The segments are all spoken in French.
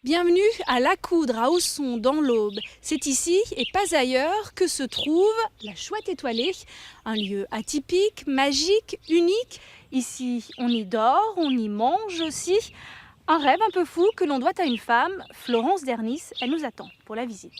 Bienvenue à Lacoudre, à Ausson, dans l'Aube. C'est ici, et pas ailleurs, que se trouve la Chouette étoilée. Un lieu atypique, magique, unique. Ici, on y dort, on y mange aussi. Un rêve un peu fou que l'on doit à une femme, Florence Dernis. Elle nous attend pour la visite.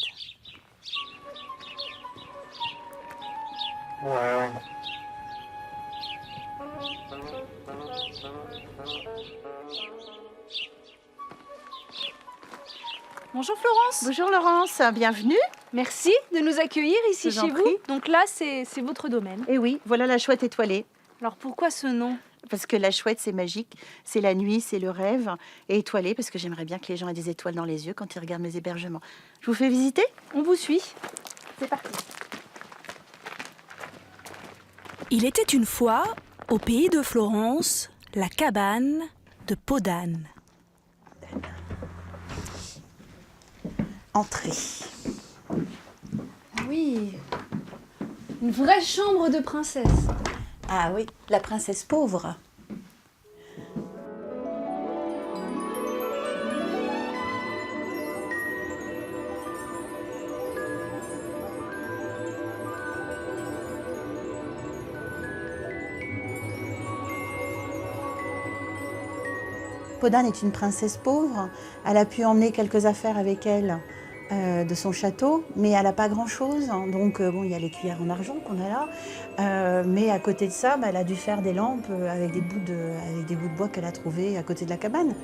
Bonjour Florence. Bonjour Laurence, bienvenue. Merci de nous accueillir ici Je vous chez en vous. prie. Donc là, c'est votre domaine. Et oui, voilà la chouette étoilée. Alors pourquoi ce nom ? Parce que la chouette, c'est magique, c'est la nuit, c'est le rêve. Et étoilée, parce que j'aimerais bien que les gens aient des étoiles dans les yeux quand ils regardent mes hébergements. Je vous fais visiter ? On vous suit. C'est parti. Il était une fois, au pays de Florence, la cabane de Podane. Entrée. Oui, une vraie chambre de princesse. Ah oui, la princesse pauvre. Podane est une princesse pauvre. Elle a pu emmener quelques affaires avec elle de son château, mais elle n'a pas grand-chose. Donc, bon, il y a les cuillères en argent qu'on a là. Mais à côté de ça, elle a dû faire des lampes avec des bouts de bois qu'elle a trouvés à côté de la cabane.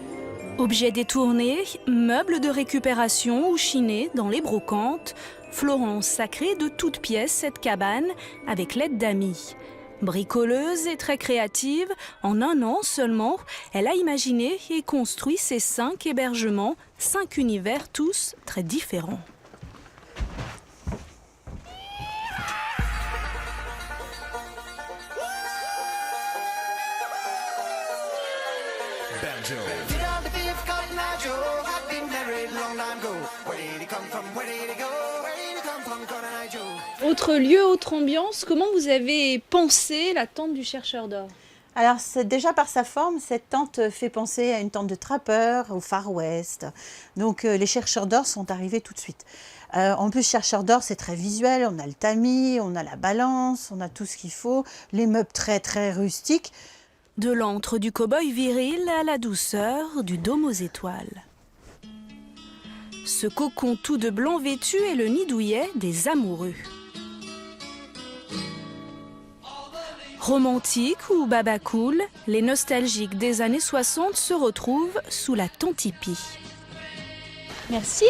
Objets détournés, meubles de récupération ou chinés dans les brocantes, Florence a créé de toutes pièces cette cabane avec l'aide d'amis. Bricoleuse et très créative, en un an seulement, elle a imaginé et construit ces 5 hébergements, 5 univers tous très différents. Did all the beef cotton eye Joe had been married long time ago. Where did he come from? Where did he go? Where did he come from, Cotton Eye Joe? Autre lieu, autre ambiance, comment vous avez pensé la tente du chercheur d'or ? Alors, déjà par sa forme, cette tente fait penser à une tente de trappeur au Far West. Donc, les chercheurs d'or sont arrivés tout de suite. En plus, chercheurs d'or, c'est très visuel. On a le tamis, on a la balance, on a tout ce qu'il faut. Les meubles très, très rustiques. De l'antre du cow-boy viril à la douceur du dôme aux étoiles. Ce cocon tout de blanc vêtu est le nid douillet des amoureux. Romantiques ou babacool, les nostalgiques des années 60 se retrouvent sous la tente hippie. Merci.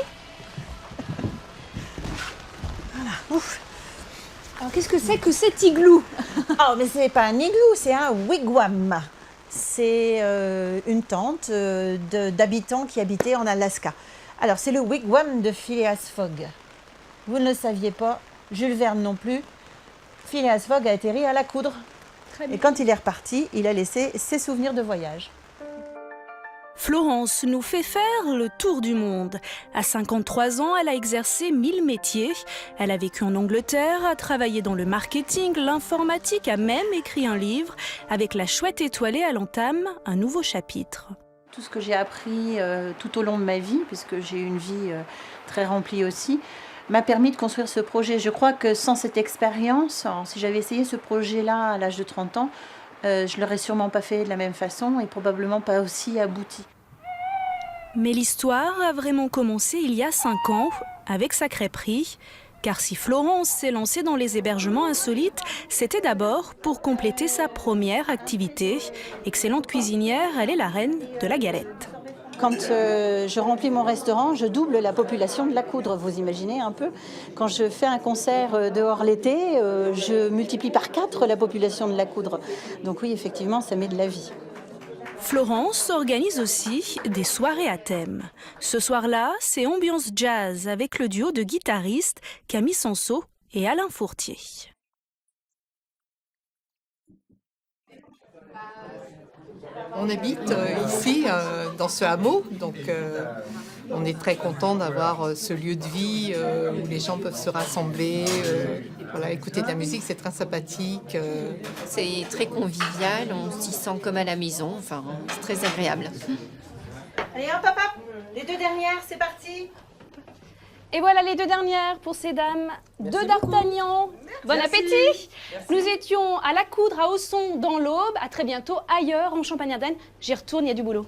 Ouf. Alors qu'est-ce que c'est que cet igloo ? Oh, mais c'est pas un igloo, c'est un wigwam. C'est une tente d'habitants qui habitaient en Alaska. Alors, c'est le wigwam de Phileas Fogg. Vous ne le saviez pas, Jules Verne non plus. Phileas Fogg a atterri à Lacoudre. Très Et quand il est reparti, il a laissé ses souvenirs de voyage. Florence nous fait faire le tour du monde. À 53 ans, elle a exercé 1000 métiers. Elle a vécu en Angleterre, a travaillé dans le marketing, l'informatique, a même écrit un livre. Avec la Chouette étoilée, elle entame un nouveau chapitre. Tout ce que j'ai appris tout au long de ma vie, puisque j'ai eu une vie très remplie aussi, m'a permis de construire ce projet. Je crois que sans cette expérience, si j'avais essayé ce projet-là à l'âge de 30 ans, je ne l'aurais sûrement pas fait de la même façon et probablement pas aussi abouti. Mais l'histoire a vraiment commencé il y a 5 ans, avec sa crêperie. Car si Florence s'est lancée dans les hébergements insolites, c'était d'abord pour compléter sa première activité. Excellente cuisinière, elle est la reine de la galette. Quand je remplis mon restaurant, je double la population de Lacoudre, vous imaginez un peu. Quand je fais un concert dehors l'été, je multiplie par 4 la population de Lacoudre. Donc oui, effectivement, ça met de la vie. Florence organise aussi des soirées à thème. Ce soir-là, c'est ambiance jazz avec le duo de guitaristes Camille Sansot et Alain Fourtier. On habite ici, dans ce hameau, donc on est très content d'avoir ce lieu de vie où les gens peuvent se rassembler, voilà, écouter de la musique, c'est très sympathique. C'est très convivial, on s'y sent comme à la maison, enfin, c'est très agréable. Allez, hop, hop, hop. Les 2 dernières, c'est parti. Et voilà les 2 dernières pour ces dames. 2 d'Artagnan. Bon appétit. Nous étions à la Coudre, à Ausson, dans l'Aube. À très bientôt ailleurs, en Champagne-Ardenne. J'y retourne, il y a du boulot.